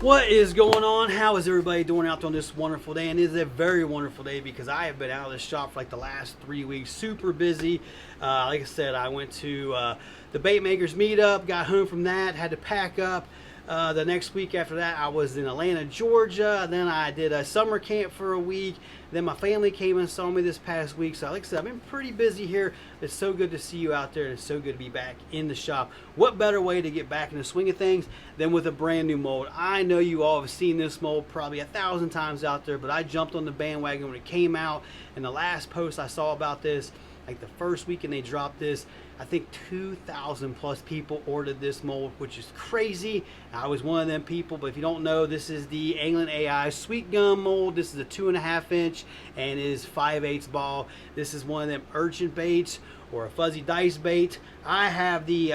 What is going on? How is everybody doing out there on this wonderful day? And it is a very wonderful day because I have been out of the shop for like the last 3 weeks, super busy. Like I said, I went to the bait makers meetup, got home from that, had to pack up. The next week after that, I was in Atlanta, Georgia. Then I did a summer camp for a week. Then my family came and saw me this past week. So like I said, I've been pretty busy here. It's so good to see you out there, and it's so good to be back in the shop. What better way to get back in the swing of things than with a brand new mold? I know you all have seen this mold probably 1,000 times out there, but I jumped on the bandwagon when it came out. And the last post I saw about this, like the first weekend they dropped this, I think 2,000 plus people ordered this mold, which is crazy. I was one of them people, but if you don't know, this is the Angling Ai SweetGum mold. This is a 2.5 inch and is 5/8 ball. This is one of them Urchin baits or a fuzzy dice bait. I have the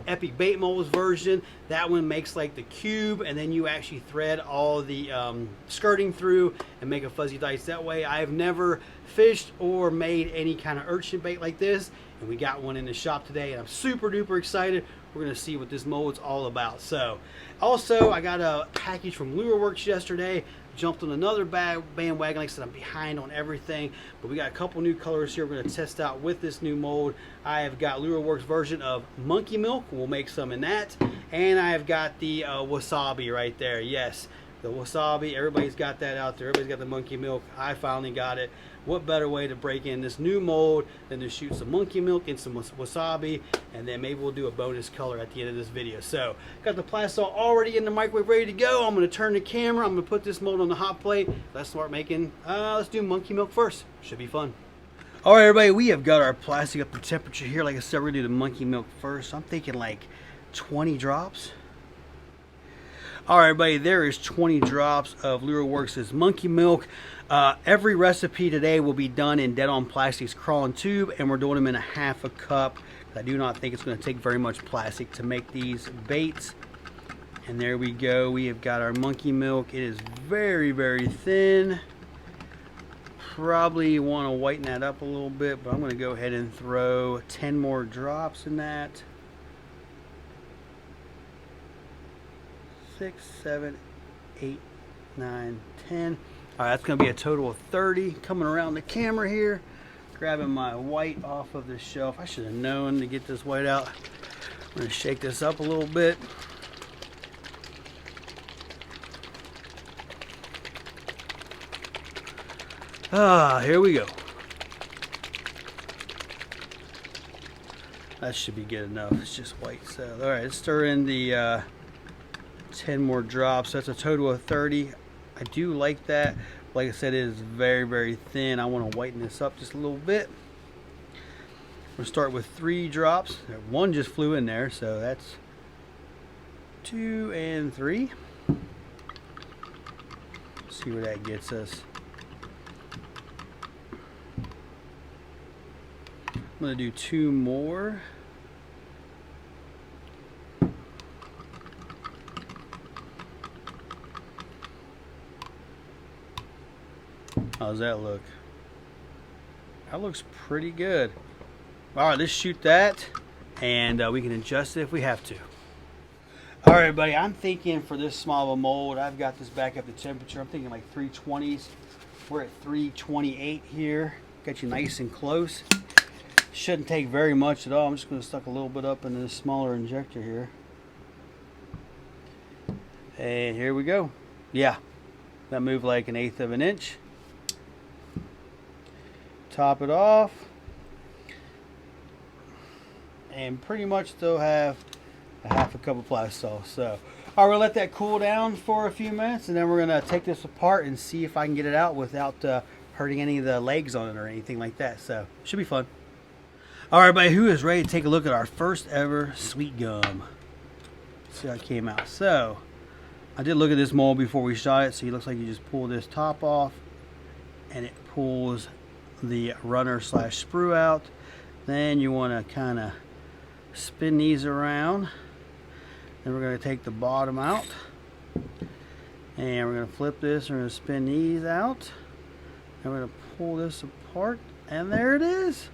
Epic Bait Molds version. That one makes like the cube, and then you actually thread all the skirting through and make a fuzzy dice that way. I have never fished or made any kind of urchin bait like this, and we got one in the shop today, and I'm super duper excited. We're gonna see what this mold's all about. So also I got a package from Lure Works yesterday. Jumped on another bandwagon. Like I said, I'm behind on everything, but we got a couple new colors here we're going to test out with this new mold. I have got Lure Works version of Monkey Milk. We'll make some in that. And I have got the Wasabi right there. Yes, the Wasabi. Everybody's got that out there. Everybody's got the Monkey Milk. I finally got it. What better way to break in this new mold than to shoot some Monkey Milk and some Wasabi, and then maybe we'll do a bonus color at the end of this video. So, got the plastic already in the microwave ready to go. I'm going to turn the camera. I'm going to put this mold on the hot plate. Let's start making, let's do Monkey Milk first. Should be fun. All right, everybody, we have got our plastic up to temperature here. Like I said, we're going to do the Monkey Milk first. I'm thinking like 20 drops. All right, everybody, there is 20 drops of Lure Works' Monkey Milk. Every recipe today will be done in Dead On Plastic's crawling tube, and we're doing them in a 1/2 cup. I do not think it's going to take very much plastic to make these baits. And there we go. We have got our Monkey Milk. It is very, very thin. Probably want to whiten that up a little bit, but I'm going to go ahead and throw 10 more drops in that. 6, 7, 8, 9, 10. All right, that's going to be a total of 30. Coming around the camera here, grabbing my white off of the shelf. I should have known to get this white out. I'm going to shake this up a little bit. Here we go. That should be good enough. It's just white. So, all right, let's stir in the 10 more drops. That's a total of 30. I do like that. Like I said, it is very, very thin. I want to whiten this up just a little bit. I'm going to start with 3 drops. One just flew in there, so that's 2 and 3. See where that gets us. I'm going to do 2 more. How's that look? That looks pretty good. All right, let's shoot that, and we can adjust it if we have to. All right, everybody, I'm thinking for this small of a mold, I've got this back up to temperature. I'm thinking like 320s. We're at 328 here. Got you nice and close. Shouldn't take very much at all. I'm just going to stuck a little bit up into this smaller injector here. And here we go. Yeah, that moved like 1/8 of an inch. Top it off, and pretty much still have a 1/2 cup of plastic. So, all right, we're gonna let that cool down for a few minutes, and then we're gonna take this apart and see if I can get it out without hurting any of the legs on it or anything like that. So, should be fun. All right, everybody, who is ready to take a look at our first ever SweetGum? Let's see how it came out. So, I did look at this mold before we shot it. So, it looks like you just pull this top off, and it pulls the runner slash sprue out. Then you want to kind of spin these around. Then we're going to take the bottom out, and we're going to flip this. We're going to spin these out, and we're going to pull this apart, and there it is.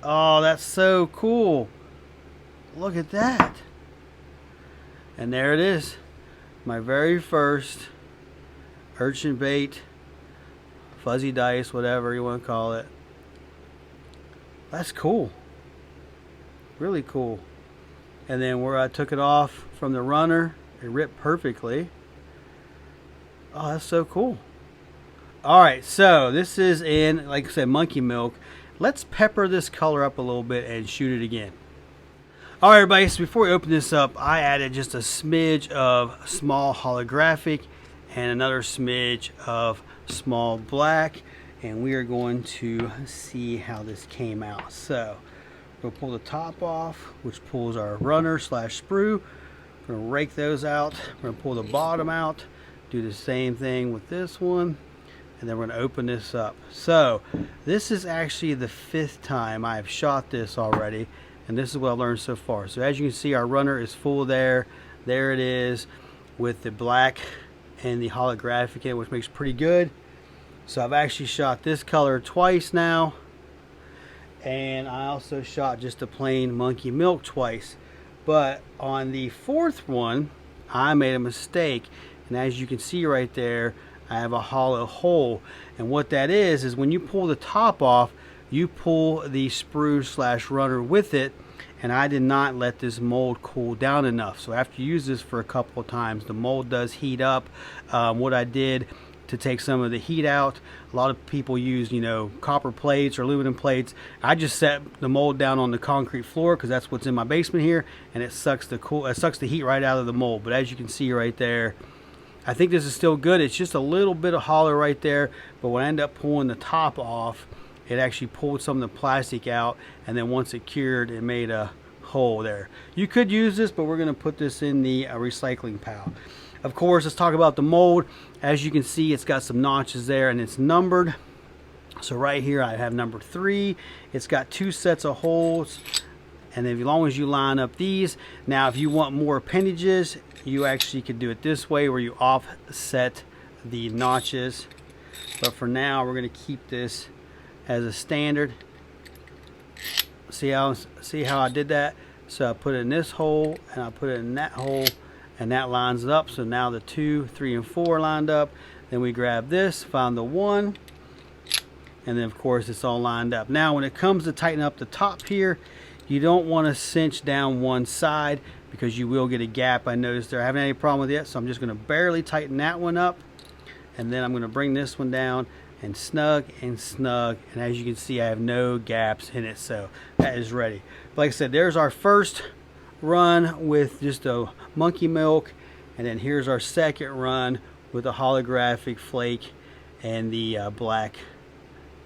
Oh, that's so cool. Look at that. And there it is. My very first urchin bait, fuzzy dice, whatever you want to call it. That's cool. Really cool. And then where I took it off from the runner, it ripped perfectly. Oh, that's so cool. Alright, so this is in, like I said, monkey milk. Let's pepper this color up a little bit and shoot it again. Alright everybody, so before we open this up, I added just a smidge of small holographic and another smidge of small black, and we are going to see how this came out. So we'll pull the top off, which pulls our runner slash sprue. We're going to rake those out. We're going to pull the bottom out, do the same thing with this one, and then we're going to open this up. So this is actually the 5th time I've shot this already, and this is what I've learned so far. So as you can see, our runner is full there. There it is with the black and the holographic in it, which makes pretty good. So I've actually shot this color twice now, and I also shot just a plain monkey milk twice. But on the 4th one, I made a mistake, and as you can see right there, I have a hollow hole. And what that is when you pull the top off, you pull the sprue slash runner with it, and I did not let this mold cool down enough. So after you use this for a couple of times, the mold does heat up. What I did to take some of the heat out, a lot of people use, you know, copper plates or aluminum plates. I just set the mold down on the concrete floor because that's what's in my basement here, and it sucks the heat right out of the mold. But as you can see right there, I think this is still good. It's just a little bit of hollow right there, but when I end up pulling the top off, it actually pulled some of the plastic out, and then once it cured, it made a hole there. You could use this, but we're going to put this in the recycling pile. Of course, let's talk about the mold. As you can see, it's got some notches there, and it's numbered. So right here, I have number 3. It's got 2 sets of holes, and as long as you line up these. Now, if you want more appendages, you actually could do it this way, where you offset the notches. But for now, we're going to keep this as a standard. See how I did that? So I put it in this hole, and I put it in that hole, and that lines it up. So now the 2, 3, and 4 lined up. Then we grab this, find the 1, and then of course it's all lined up. Now when it comes to tighten up the top here, you don't want to cinch down one side because you will get a gap. I noticed there. I haven't had any problem with it, so I'm just going to barely tighten that one up, and then I'm going to bring this one down and snug and snug, and as you can see, I have no gaps in it, so that is ready. But like I said, there's our first run with just a monkey milk, and then here's our second run with a holographic flake and the black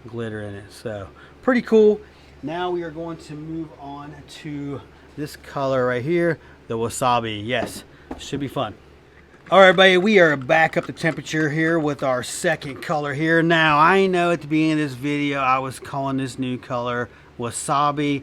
glitter in it. So pretty cool. Now we are going to move on to this color right here, the wasabi. Yes, should be fun. Alright everybody, we are back up to temperature here with our second color here. Now I know at the beginning of this video I was calling this new color wasabi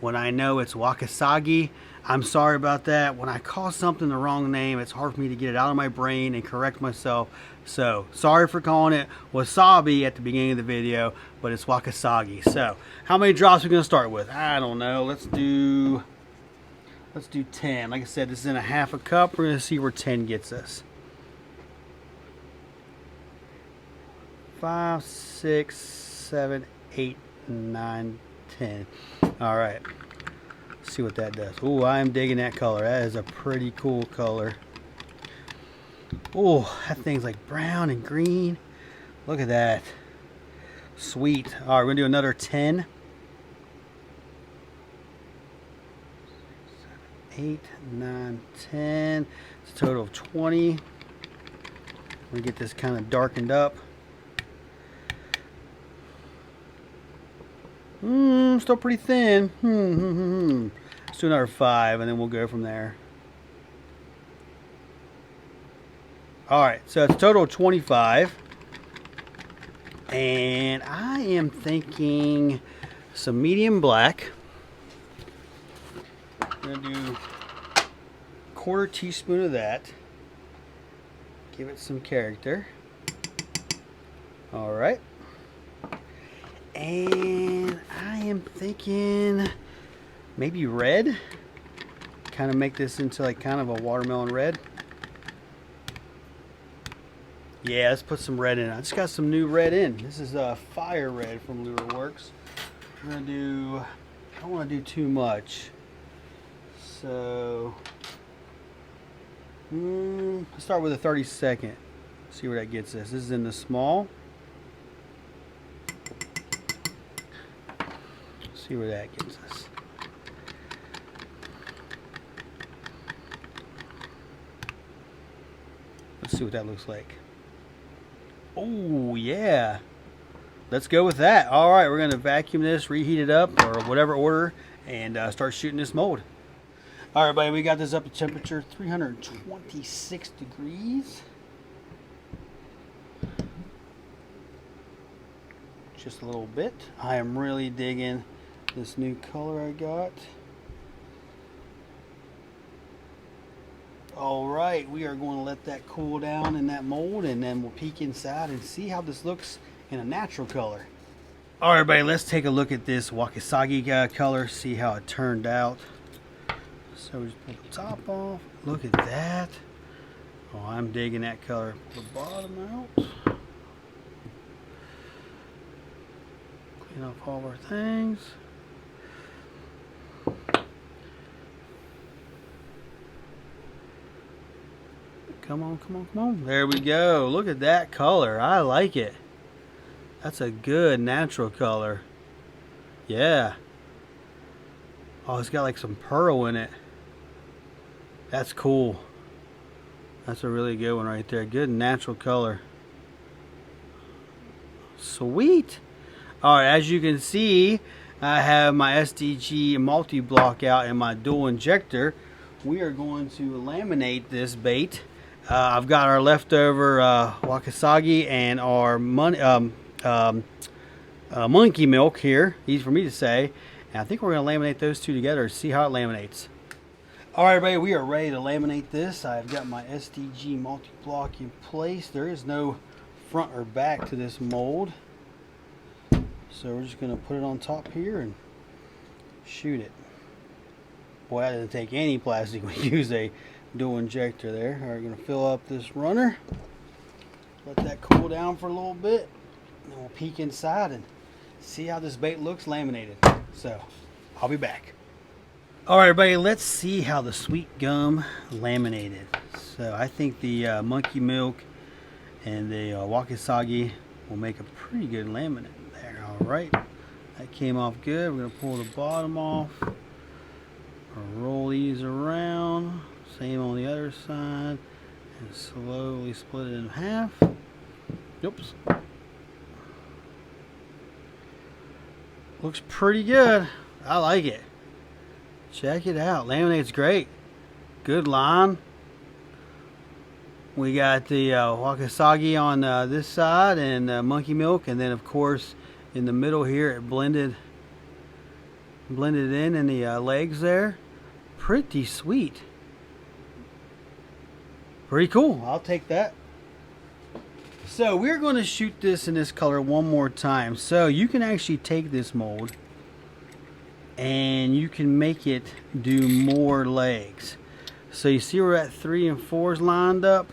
when I know it's Wakasagi. I'm sorry about that. When I call something the wrong name, it's hard for me to get it out of my brain and correct myself. So sorry for calling it wasabi at the beginning of the video, but it's Wakasagi. So how many drops are we going to start with? I don't know. Let's do 10. Like I said, this is in a half a cup. We're going to see where 10 gets us. 5, 6, 7, 8, 9, 10. All right. Let's see what that does. Ooh, I am digging that color. That is a pretty cool color. Oh, that thing's like brown and green. Look at that. Sweet. All right, we're going to do another 10. 8, 9, 10. It's a total of 20. I'm going to get this kind of darkened up. Still pretty thin. Let's do another 5, and then we'll go from there. Alright, so it's a total of 25. And I am thinking some medium black. I'm going to do a 1/4 teaspoon of that. Give it some character. Alright. And I am thinking maybe red. Kind of make this into like kind of a watermelon red. Yeah, let's put some red in. I just got some new red in. This is fire red from Lure Works. We're gonna do, I don't want to do too much. So, let's start with a 32nd. See where that gets us. This is in the small. See where that gets us. Let's see what that looks like. Oh, yeah. Let's go with that. All right, we're going to vacuum this, reheat it up, or whatever order, and start shooting this mold. All right, everybody, we got this up to temperature 326 degrees. Just a little bit. I am really digging this new color I got. All right, we are going to let that cool down in that mold, and then we'll peek inside and see how this looks in a natural color. All right, everybody, let's take a look at this Wakasagi color, see how it turned out. So we just pull the top off. Look at that. Oh, I'm digging that color. Pull the bottom out. Clean off all of our things. Come on, come on, come on. There we go. Look at that color. I like it. That's a good natural color. Yeah. Oh, it's got like some pearl in it. That's cool. That's a really good one right there. Good natural color. Sweet. All right, as you can see, I have my SDG Multi Block out in my dual injector. We are going to laminate this bait. I've got our leftover Wakasagi and our monkey milk here. Easy for me to say. And I think we're going to laminate those two together to see how it laminates. All right, everybody, we are ready to laminate this. I've got my SDG Multi Block in place. There is no front or back to this mold. So we're just going to put it on top here and shoot it. Boy, that didn't take any plastic when you use a dual injector there. All right, we're going to fill up this runner. Let that cool down for a little bit. And then we'll peek inside and see how this bait looks laminated. So, I'll be back. All right, everybody, let's see how the SweetGum laminated. So, I think the monkey milk and the Wakasagi will make a pretty good laminate there. All right, that came off good. We're going to pull the bottom off. Roll these around. Same on the other side. And slowly split it in half. Oops. Looks pretty good. I like it. Check it out. Laminate's great. Good line. We got the Wakasagi on this side and monkey milk, and then of course in the middle here it blended in the legs there. Pretty sweet. Pretty cool. I'll take that. So we're going to shoot this in this color one more time. So you can actually take this mold and you can make it do more legs. So you see where that 3 and 4 is lined up?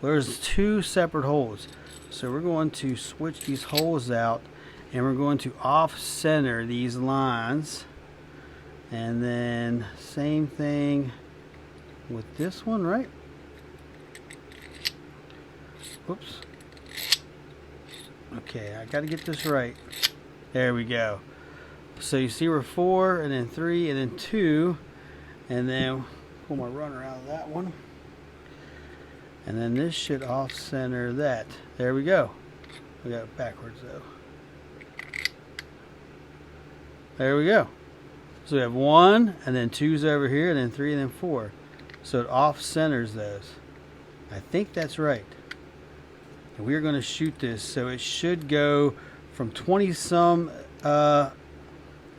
Well, there's 2 separate holes. So we're going to switch these holes out and we're going to off center these lines. And then same thing with this one, right? Whoops. Okay, I gotta get this right. There we go. So you see we're 4 and then 3 and then 2, and then pull my runner out of that one. And then this should off center that. There we go. We got it backwards though. There we go. So we have 1 and then 2's over here and then 3 and then 4. So it off centers those. I think that's right. And we're going to shoot this, so it should go from 20 some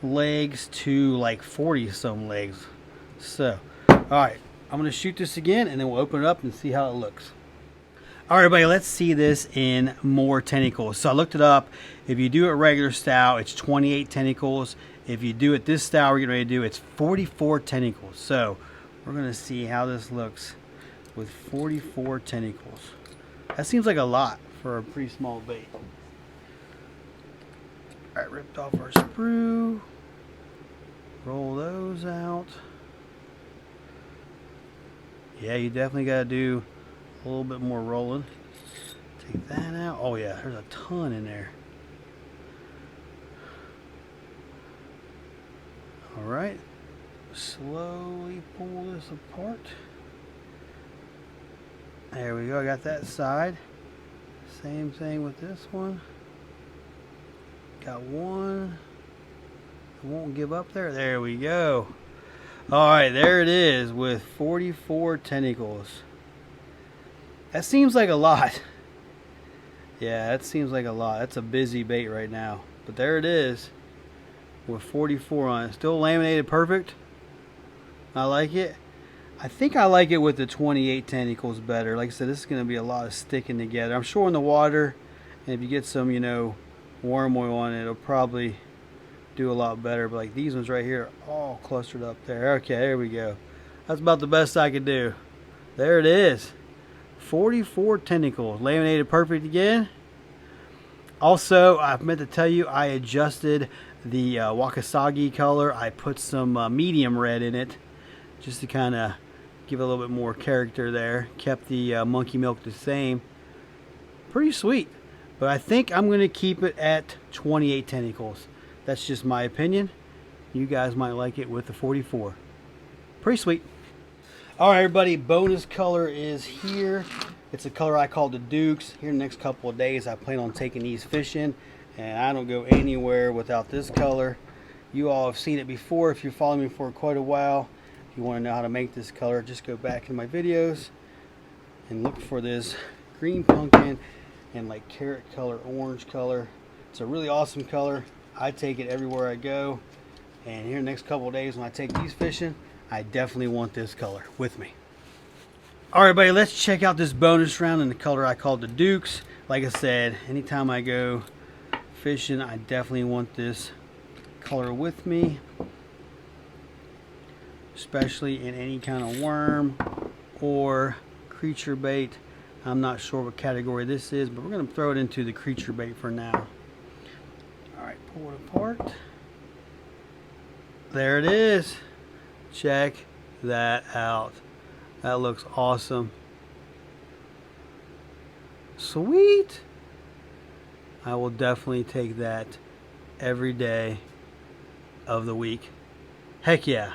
legs to like 40 some legs. So, alright, I'm going to shoot this again and then we'll open it up and see how it looks. Alright, everybody, let's see this in more tentacles. So I looked it up. If you do it regular style, it's 28 tentacles. If you do it this style we're getting ready to do, it's 44 tentacles. So we're going to see how this looks with 44 tentacles. That seems like a lot for a pretty small bait. Alright, ripped off our sprue. Roll those out. Yeah, you definitely got to do a little bit more rolling. Take that out. Oh yeah, there's a ton in there. Alright, slowly pull this apart. There we go, I got that side. Same thing with this one. Got one. I won't give up there. There we go. Alright, there it is with 44 tentacles. That seems like a lot. Yeah, that seems like a lot. That's a busy bait right now. But there it is with 44 on it. Still laminated perfect. I like it. I think I like it with the 28 tentacles better. Like I said, this is going to be a lot of sticking together. I'm sure in the water, and if you get some, you know, worm oil on it, it'll probably do a lot better. But like these ones right here, all clustered up there. Okay, there we go. That's about the best I could do. There it is. 44 tentacles. Laminated perfect again. Also, I meant to tell you, I adjusted the Wakasagi color. I put some medium red in it just to kind of give it a little bit more character there. Kept the monkey milk the same. Pretty sweet. But I think I'm going to keep it at 28 tentacles. That's just my opinion. You guys might like it with the 44. Pretty sweet. Alright everybody, bonus color is here. It's a color I call the Dukes. Here in the next couple of days I plan on taking these fishing, and I don't go anywhere without this color. You all have seen it before if you're following me for quite a while. If you want to know how to make this color, just go back in my videos and look for this green pumpkin and like carrot color, orange color. It's a really awesome color. I take it everywhere I go, and here in the next couple of days when I take these fishing, I definitely want this color with me. Alright everybody, let's check out this bonus round in the color I call the Dukes. Like I said, anytime I go fishing, I definitely want this color with me, especially in any kind of worm or creature bait. I'm not sure what category this is, but we're going to throw it into the creature bait for now. Alright, pull it apart. There it is. Check that out. That looks awesome. Sweet. I will definitely take that every day of the week. Heck yeah.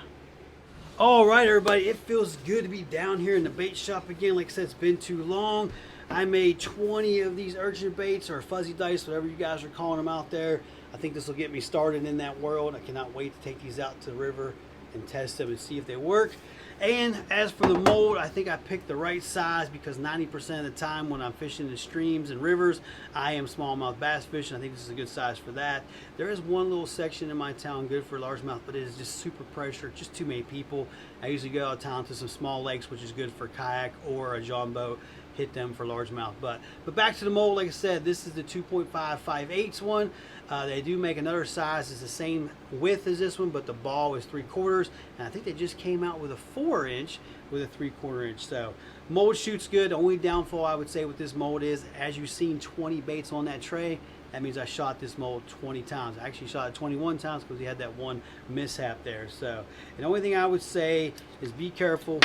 Alright everybody, it feels good to be down here in the bait shop again. Like I said, it's been too long. I made 20 of these urchin baits, or fuzzy dice, whatever you guys are calling them out there. I think this will get me started in that world. I cannot wait to take these out to the river and test them and see if they work. And as for the mold, I think I picked the right size, because 90% of the time when I'm fishing in streams and rivers, I am smallmouth bass fishing. I think this is a good size for that. There is one little section in my town good for largemouth, but it is just super pressure, just too many people. I usually go out of town to some small lakes, which is good for kayak or a john boat. Hit them for largemouth. But back to the mold, like I said, this is the 2.5 5/8 one. They do make another size. It's the same width as this one, but the ball is 3/4, and I think they just came out with a 4-inch with a 3/4 inch. So mold shoots good. The only downfall I would say with this mold is, as you've seen 20 baits on that tray, that means I shot this mold 20 times. I actually shot it 21 times because we had that one mishap there. So, and the only thing I would say is be careful.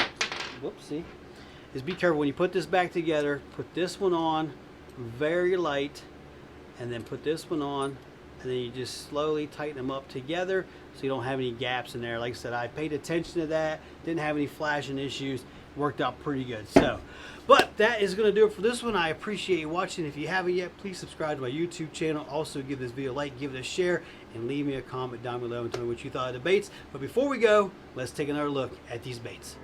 Whoopsie. Is be careful when you put this back together. Put this one on very light, and then put this one on, and then you just slowly tighten them up together so you don't have any gaps in there. Like I said, I paid attention to that, didn't have any flashing issues, worked out pretty good. So, but that is going to do it for this one. I appreciate you watching. If you haven't yet, please subscribe to my YouTube channel. Also give this video a like, give it a share, and leave me a comment down below and tell me what you thought of the baits. But before we go, let's take another look at these baits.